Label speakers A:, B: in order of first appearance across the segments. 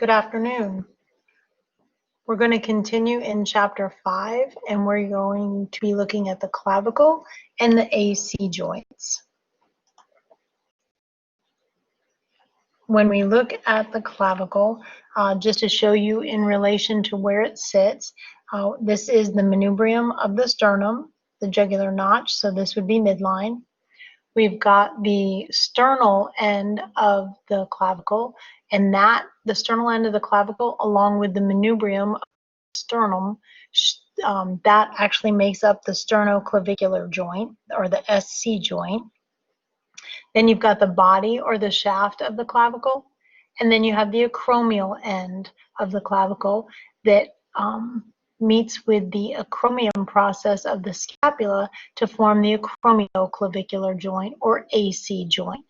A: Good afternoon. We're going to continue in chapter 5, and we're going to be looking at the clavicle and the AC joints. When we look at the clavicle, just to show you in relation to where it sits, this is the manubrium of the sternum, the jugular notch, so this would be midline. We've got the sternal end of the clavicle, and the sternal end of the clavicle, along with the manubrium of the sternum, that actually makes up the sternoclavicular joint, or the SC joint. Then you've got the body or the shaft of the clavicle, and then you have the acromial end of the clavicle that meets with the acromion process of the scapula to form the acromioclavicular joint, or AC joint.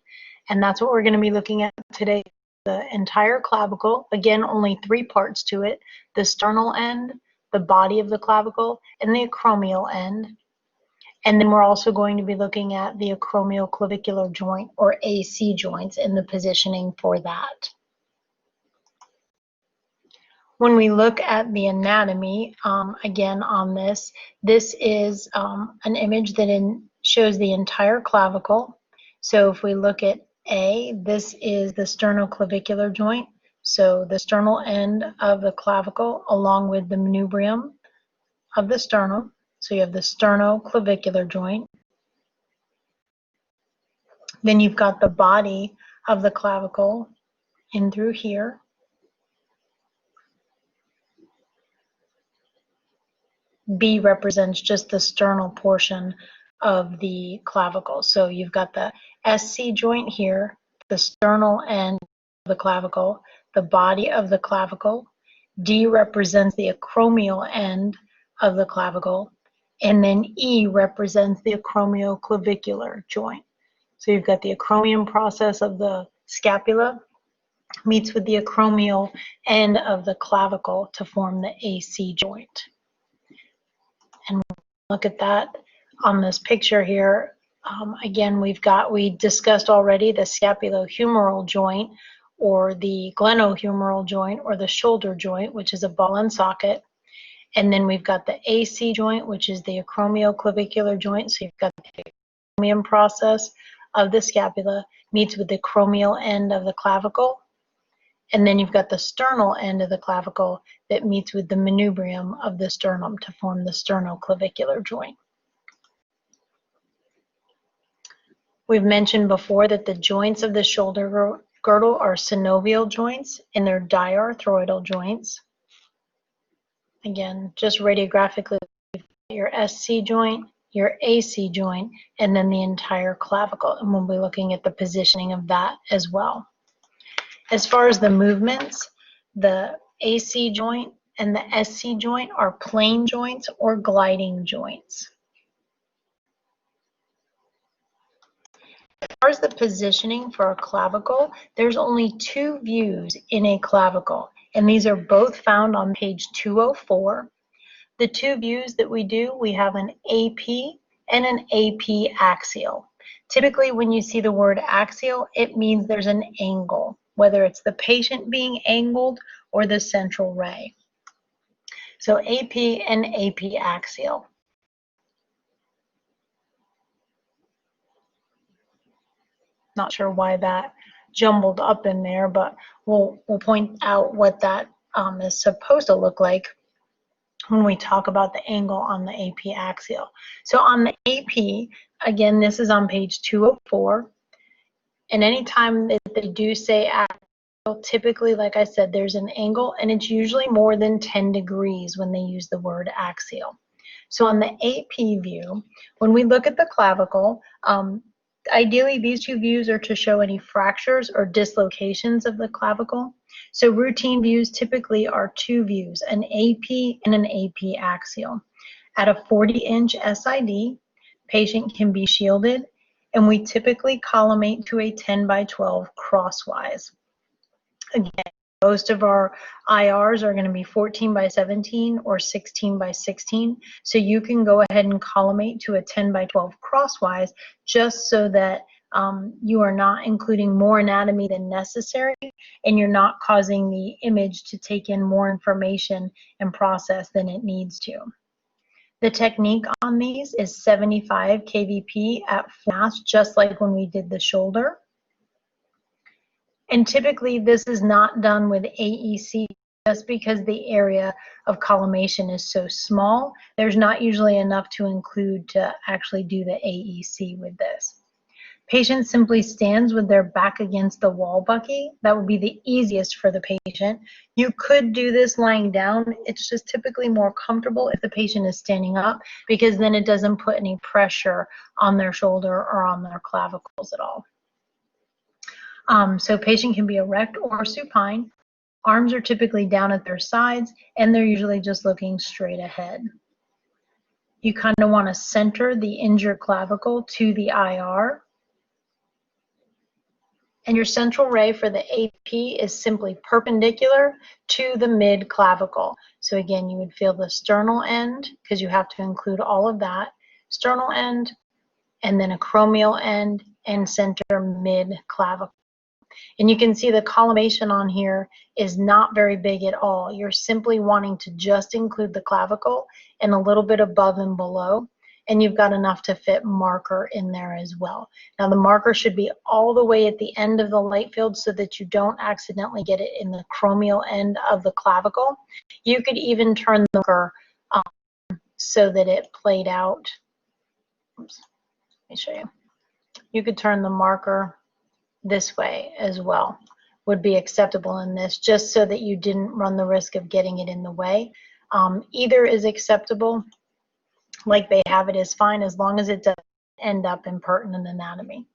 A: And that's what we're going to be looking at today. The entire clavicle, again, only 3 parts to it: the sternal end, the body of the clavicle, and the acromial end. And then we're also going to be looking at the acromioclavicular joint, or AC joints, and the positioning for that. When we look at the anatomy, again on this is an image that shows the entire clavicle. So if we look at A, this is the sternoclavicular joint. So the sternal end of the clavicle along with the manubrium of the sternum. So you have the sternoclavicular joint. Then you've got the body of the clavicle in through here. B represents just the sternal portion of the clavicle. So you've got the SC joint here, the sternal end of the clavicle, the body of the clavicle. D represents the acromial end of the clavicle, and then E represents the acromioclavicular joint. So you've got the acromion process of the scapula meets with the acromial end of the clavicle to form the AC joint. And look at that on this picture here. Again, we discussed already the scapulohumeral joint, or the glenohumeral joint, or the shoulder joint, which is a ball and socket. And then we've got the AC joint, which is the acromioclavicular joint. So you've got the acromion process of the scapula meets with the acromial end of the clavicle. And then you've got the sternal end of the clavicle that meets with the manubrium of the sternum to form the sternoclavicular joint. We've mentioned before that the joints of the shoulder girdle are synovial joints, and they're diarthroidal joints. Again, just radiographically, your SC joint, your AC joint, and then the entire clavicle. And we'll be looking at the positioning of that as well. As far as the movements, the AC joint and the SC joint are plane joints or gliding joints. As far as the positioning for a clavicle, there's only 2 views in a clavicle, and these are both found on page 204. The 2 views that we do, we have an AP and an AP axial. Typically, when you see the word axial, it means there's an angle, whether it's the patient being angled or the central ray. So AP and AP axial. Not sure why that jumbled up in there, but we'll point out what that is supposed to look like when we talk about the angle on the AP axial. So on the AP, again, this is on page 204. And anytime that they do say axial, typically, like I said, there's an angle, and it's usually more than 10 degrees when they use the word axial. So on the AP view, when we look at the clavicle, ideally these 2 views are to show any fractures or dislocations of the clavicle. So routine views typically are 2 views, an AP and an AP axial. At a 40-inch SID, patient can be shielded, and we typically collimate to a 10 by 12 crosswise. Again, most of our IRs are going to be 14 by 17 or 16 by 16, so you can go ahead and collimate to a 10 by 12 crosswise just so that You are not including more anatomy than necessary, and you're not causing the image to take in more information and process than it needs to. The technique on these is 75 kVp at mass, just like when we did the shoulder. And typically this is not done with AEC just because the area of collimation is so small. There's not usually enough to include to actually do the AEC with this. Patient simply stands with their back against the wall bucky. That would be the easiest for the patient. You could do this lying down. It's just typically more comfortable if the patient is standing up, because then it doesn't put any pressure on their shoulder or on their clavicles at all. So patient can be erect or supine. Arms are typically down at their sides, and they're usually just looking straight ahead. You kind of want to center the injured clavicle to the IR. And your central ray for the AP is simply perpendicular to the mid clavicle. So again, you would feel the sternal end, because you have to include all of that, sternal end, and then acromial end, and center mid clavicle. And you can see the collimation on here is not very big at all. You're simply wanting to just include the clavicle and a little bit above and below, and you've got enough to fit marker in there as well. Now the marker should be all the way at the end of the light field so that you don't accidentally get it in the acromial end of the clavicle. You could even turn the marker so that it played out. Oops, let me show you. You could turn the marker this way as well, would be acceptable in this, just so that you didn't run the risk of getting it in the way. Either is acceptable. Like they have it is fine, as long as it doesn't end up in pertinent anatomy.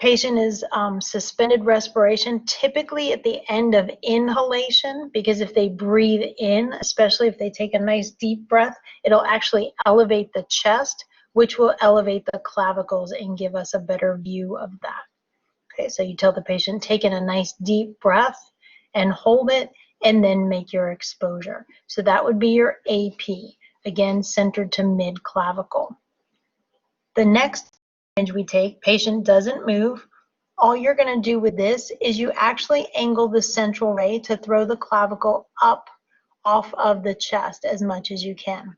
A: Patient is suspended respiration, typically at the end of inhalation, because if they breathe in, especially if they take a nice deep breath, it'll actually elevate the chest, which will elevate the clavicles and give us a better view of that. Okay, so you tell the patient, take in a nice deep breath and hold it, and then make your exposure. So that would be your AP, again, centered to mid clavicle. The next image we take, patient doesn't move. All you're going to do with this is you actually angle the central ray to throw the clavicle up off of the chest as much as you can.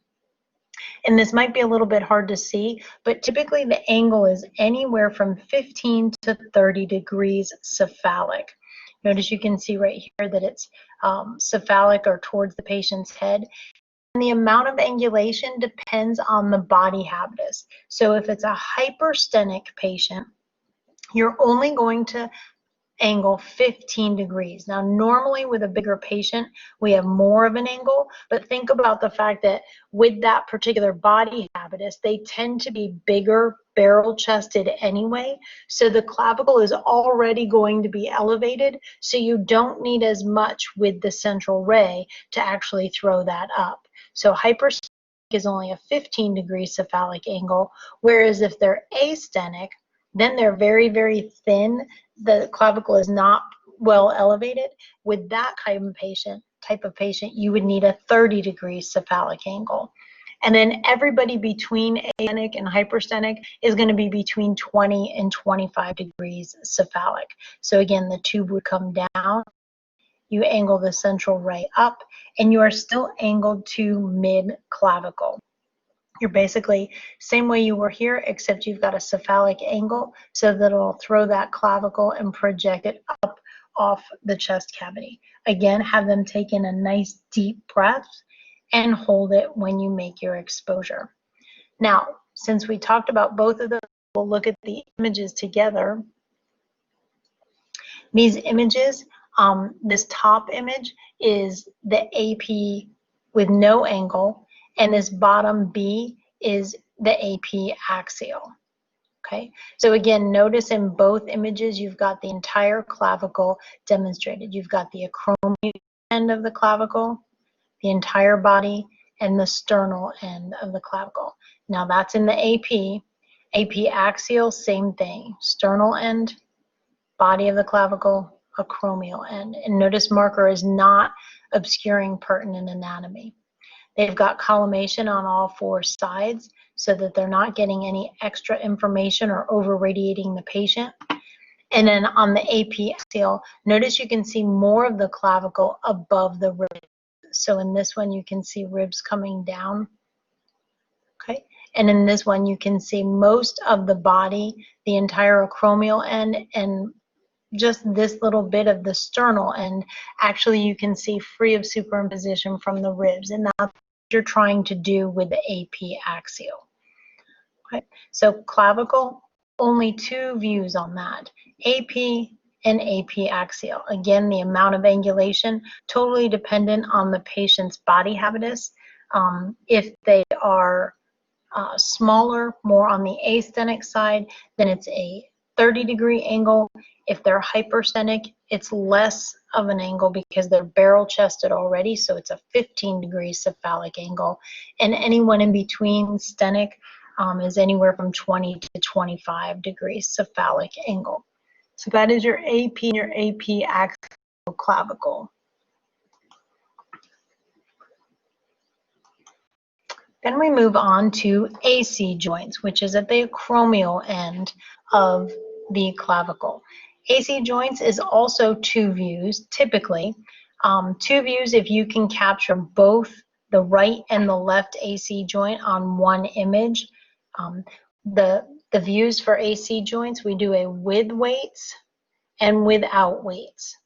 A: And this might be a little bit hard to see, but typically the angle is anywhere from 15 to 30 degrees cephalic. Notice you can see right here that it's cephalic, or towards the patient's head. And the amount of angulation depends on the body habitus. So if it's a hyperstenic patient, you're only going to angle 15 degrees. Now, normally with a bigger patient, we have more of an angle, but think about the fact that with that particular body habitus, they tend to be bigger, barrel-chested anyway, so the clavicle is already going to be elevated, so you don't need as much with the central ray to actually throw that up. So hyperstenic is only a 15-degree cephalic angle, whereas if they're astenic, then they're very, very thin. The clavicle is not well elevated. With that type of patient, you would need a 30-degree cephalic angle. And then everybody between astenic and hyperstenic is going to be between 20 and 25 degrees cephalic. So again, the tube would come down. You angle the central ray up, and you are still angled to mid-clavicle. You're basically same way you were here, except you've got a cephalic angle so that it'll throw that clavicle and project it up off the chest cavity. Again, have them take in a nice deep breath and hold it when you make your exposure. Now, since we talked about both of those, we'll look at the images together. These images, this top image is the AP with no angle, and this bottom B is the AP axial. Okay, so again, notice in both images you've got the entire clavicle demonstrated. You've got the acromial end of the clavicle, the entire body, and the sternal end of the clavicle. Now that's in the AP. AP axial, same thing. Sternal end, body of the clavicle, acromial end. And notice marker is not obscuring pertinent anatomy. They've got collimation on all four sides so that they're not getting any extra information or over radiating the patient. And then on the AP axial, notice you can see more of the clavicle above the ribs. So in this one, you can see ribs coming down. Okay. And in this one, you can see most of the body, the entire acromial end, and just this little bit of the sternal end. Actually, you can see free of superimposition from the ribs. And that's what you're trying to do with the AP axial. Okay. So clavicle, only two views on that. AP and AP axial. Again, the amount of angulation totally dependent on the patient's body habitus. If they are smaller, more on the asthenic side, then it's a 30-degree angle. If they're hypersthenic, it's less of an angle because they're barrel chested already, so it's a 15-degree cephalic angle. And anyone in between sthenic is anywhere from 20 to 25 degrees cephalic angle. So that is your AP and your AP axial clavicle. Then we move on to AC joints, which is at the acromial end of the clavicle. AC joints is also two views, typically. Two views if you can capture both the right and the left AC joint on one image. The views for AC joints, we do a with weights and without weights.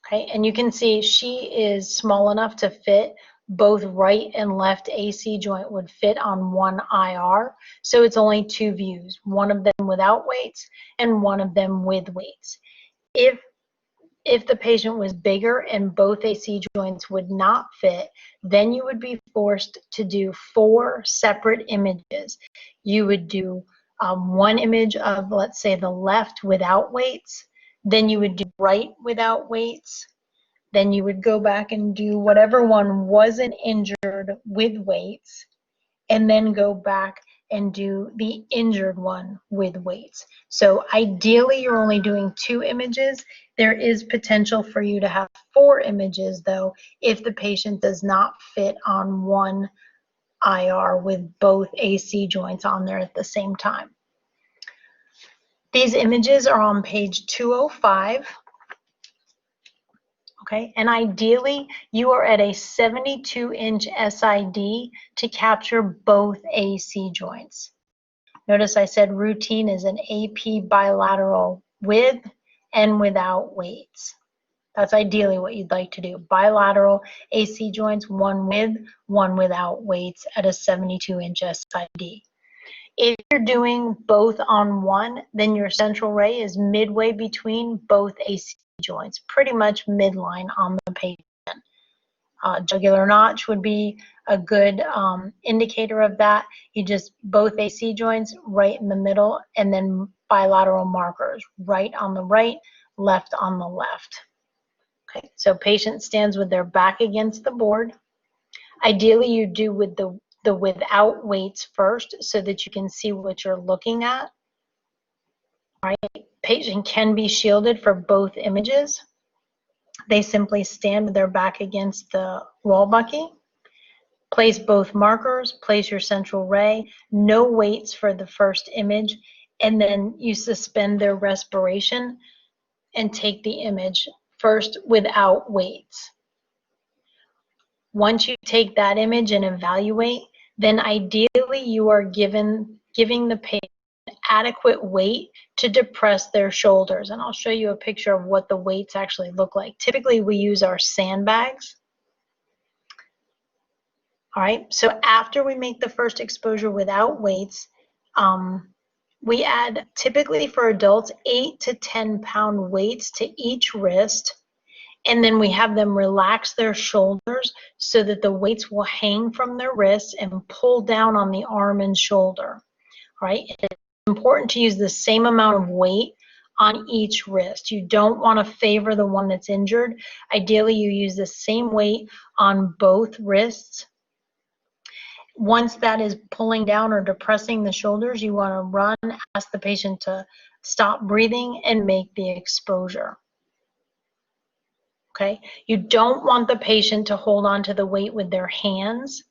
A: Okay, and you can see she is small enough to fit. Both right and left AC joint would fit on one IR, so it's only two views, one of them without weights and one of them with weights. If the patient was bigger and both AC joints would not fit, then you would be forced to do 4 separate images. You would do one image of, let's say, the left without weights, then you would do right without weights, then you would go back and do whatever one wasn't injured with weights, and then go back and do the injured one with weights. So ideally, you're only doing 2 images. There is potential for you to have 4 images, though, if the patient does not fit on one IR with both AC joints on there at the same time. These images are on page 205. Okay, and ideally you are at a 72-inch SID to capture both AC joints. Notice I said routine is an AP bilateral with and without weights. That's ideally what you'd like to do. Bilateral AC joints, one with, one without weights at a 72-inch SID. If you're doing both on one, then your central ray is midway between both AC joints, pretty much midline on the patient. Jugular notch would be a good indicator of that. You just, both AC joints right in the middle, and then bilateral markers, right on the right, left on the left. Okay, so patient stands with their back against the board. Ideally, you do with the without weights first so that you can see what you're looking at. All right, patient can be shielded for both images. They simply stand with their back against the wall bucky. Place both markers, place your central ray, no weights for the first image, and then you suspend their respiration and take the image first without weights. Once you take that image and evaluate, then ideally you are giving the patient adequate weight to depress their shoulders. And I'll show you a picture of what the weights actually look like. Typically we use our sandbags. All right, so after we make the first exposure without weights, we add, typically for adults, 8 to 10 pound weights to each wrist. And then we have them relax their shoulders so that the weights will hang from their wrists and pull down on the arm and shoulder. All right, it's important to use the same amount of weight on each wrist. You don't want to favor the one that's injured. Ideally, you use the same weight on both wrists. Once that is pulling down or depressing the shoulders, you want to run, ask the patient to stop breathing, and make the exposure. Okay, you don't want the patient to hold on to the weight with their hands.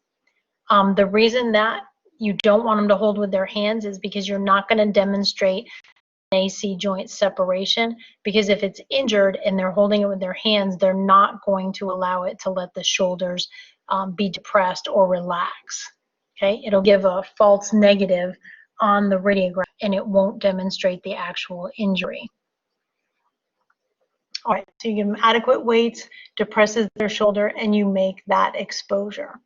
A: The reason that you don't want them to hold with their hands is because you're not going to demonstrate an AC joint separation, because if it's injured and they're holding it with their hands, they're not going to allow it to let the shoulders be depressed or relax. Okay, it'll give a false negative on the radiograph and it won't demonstrate the actual injury. All right, so you give them adequate weights, depresses their shoulder, and you make that exposure.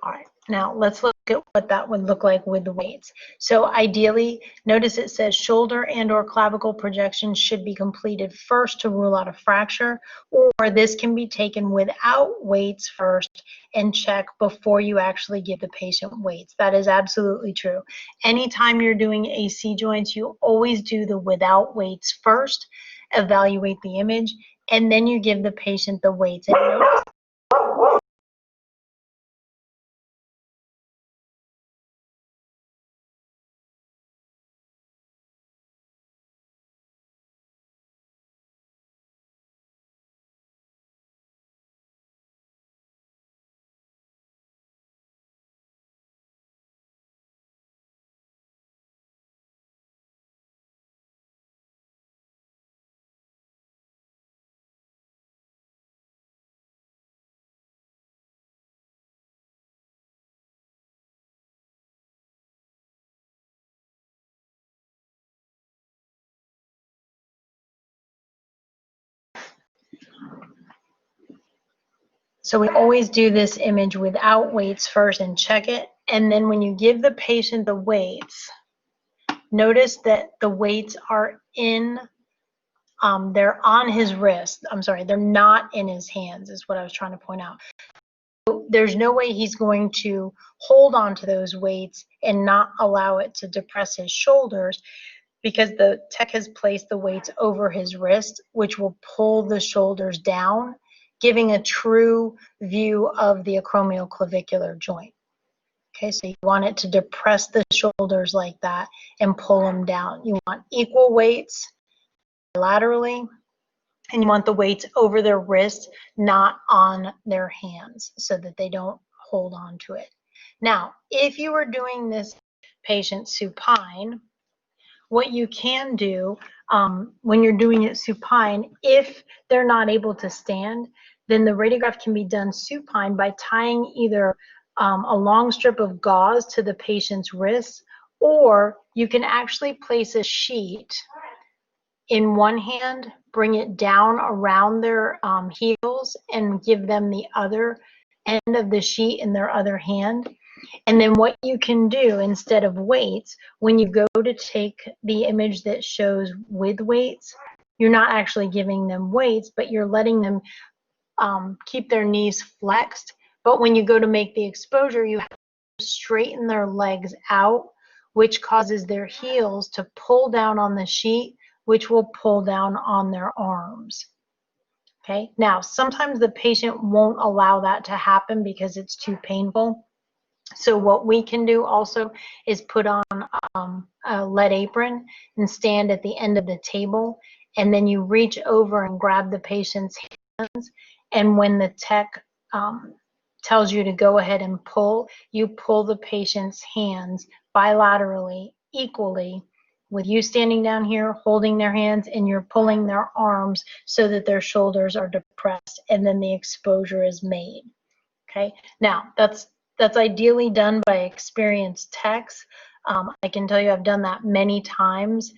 A: All right, now let's look at what that would look like with the weights. So ideally, notice it says shoulder and or clavicle projection should be completed first to rule out a fracture, or this can be taken without weights first and check before you actually give the patient weights. That is absolutely true. Anytime you're doing AC joints, you always do the without weights first, evaluate the image, and then you give the patient the weights. And notice so we always do this image without weights first and check it. And then when you give the patient the weights, notice that the weights are in, they're on his wrist. I'm sorry, they're not in his hands is what I was trying to point out. So there's no way he's going to hold on to those weights and not allow it to depress his shoulders, because the tech has placed the weights over his wrist, which will pull the shoulders down, giving a true view of the acromioclavicular joint. Okay, so you want it to depress the shoulders like that and pull them down. You want equal weights laterally, and you want the weights over their wrist, not on their hands, so that they don't hold on to it. Now, if you were doing this patient supine, what you can do when you're doing it supine, if they're not able to stand, then the radiograph can be done supine by tying either a long strip of gauze to the patient's wrist, or you can actually place a sheet in one hand, bring it down around their heels, and give them the other end of the sheet in their other hand. And then what you can do instead of weights, when you go to take the image that shows with weights, you're not actually giving them weights, but you're letting them keep their knees flexed. But when you go to make the exposure, you have to straighten their legs out, which causes their heels to pull down on the sheet, which will pull down on their arms. Okay, now sometimes the patient won't allow that to happen because it's too painful. So what we can do also is put on a lead apron and stand at the end of the table, and then you reach over and grab the patient's hands, and when the tech tells you to go ahead and pull, you pull the patient's hands bilaterally, equally, with you standing down here, holding their hands, and you're pulling their arms so that their shoulders are depressed, and then the exposure is made. Okay, now that's ideally done by experienced techs. I can tell you I've done that many times.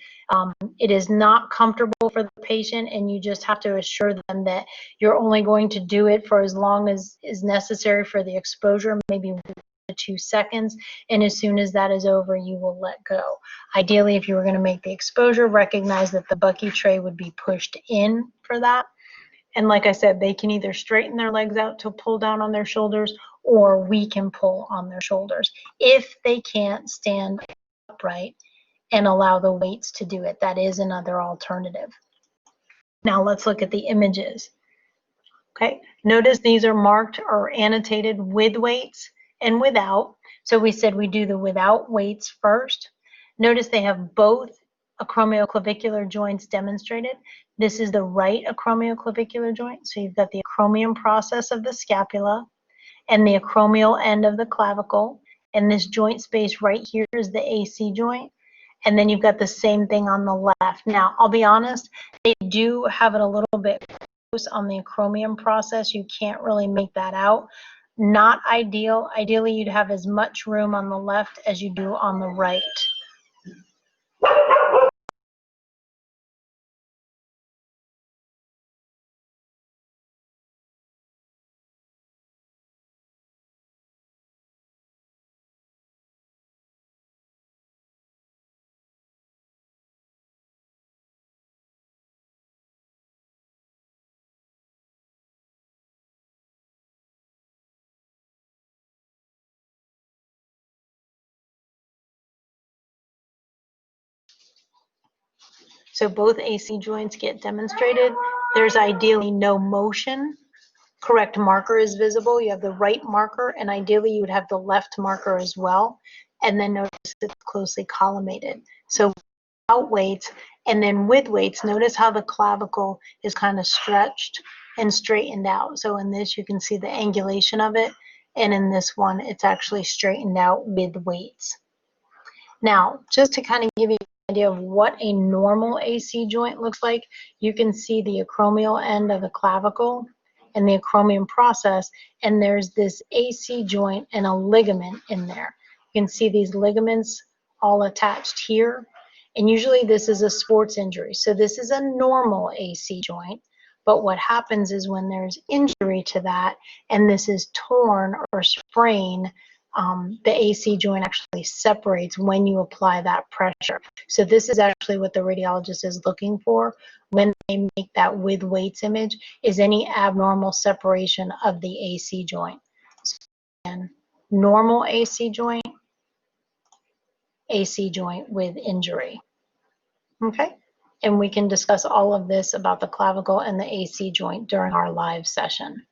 A: It is not comfortable for the patient, and you just have to assure them that you're only going to do it for as long as is necessary for the exposure, maybe 1 to 2 seconds, and as soon as that is over, you will let go. Ideally, if you were going to make the exposure, recognize that the bucky tray would be pushed in for that. And like I said, they can either straighten their legs out to pull down on their shoulders, or we can pull on their shoulders if they can't stand upright and allow the weights to do it. That is another alternative. Now let's look at the images. Okay, notice these are marked or annotated with weights and without. So we said we do the without weights first. Notice they have both acromioclavicular joints demonstrated. This is the right acromioclavicular joint. So you've got the acromion process of the scapula, and the acromial end of the clavicle. And this joint space right here is the AC joint. And then you've got the same thing on the left. Now, I'll be honest, they do have it a little bit close on the acromion process. You can't really make that out. Not ideal. Ideally, you'd have as much room on the left as you do on the right. So both AC joints get demonstrated. There's ideally no motion. Correct marker is visible. You have the right marker, and ideally you would have the left marker as well. And then notice it's closely collimated. So without weights, and then with weights, notice how the clavicle is kind of stretched and straightened out. So in this, you can see the angulation of it. And in this one, it's actually straightened out with weights. Now, just to kind of give you an idea of what a normal AC joint looks like, you can see the acromial end of the clavicle and the acromion process, and there's this AC joint and a ligament in there. You can see these ligaments all attached here, and usually this is a sports injury. So this is a normal AC joint, but what happens is when there's injury to that and this is torn or sprained, the AC joint actually separates when you apply that pressure. So this is actually what the radiologist is looking for when they make that with weights image, is any abnormal separation of the AC joint. So again, normal AC joint with injury. Okay? And we can discuss all of this about the clavicle and the AC joint during our live session.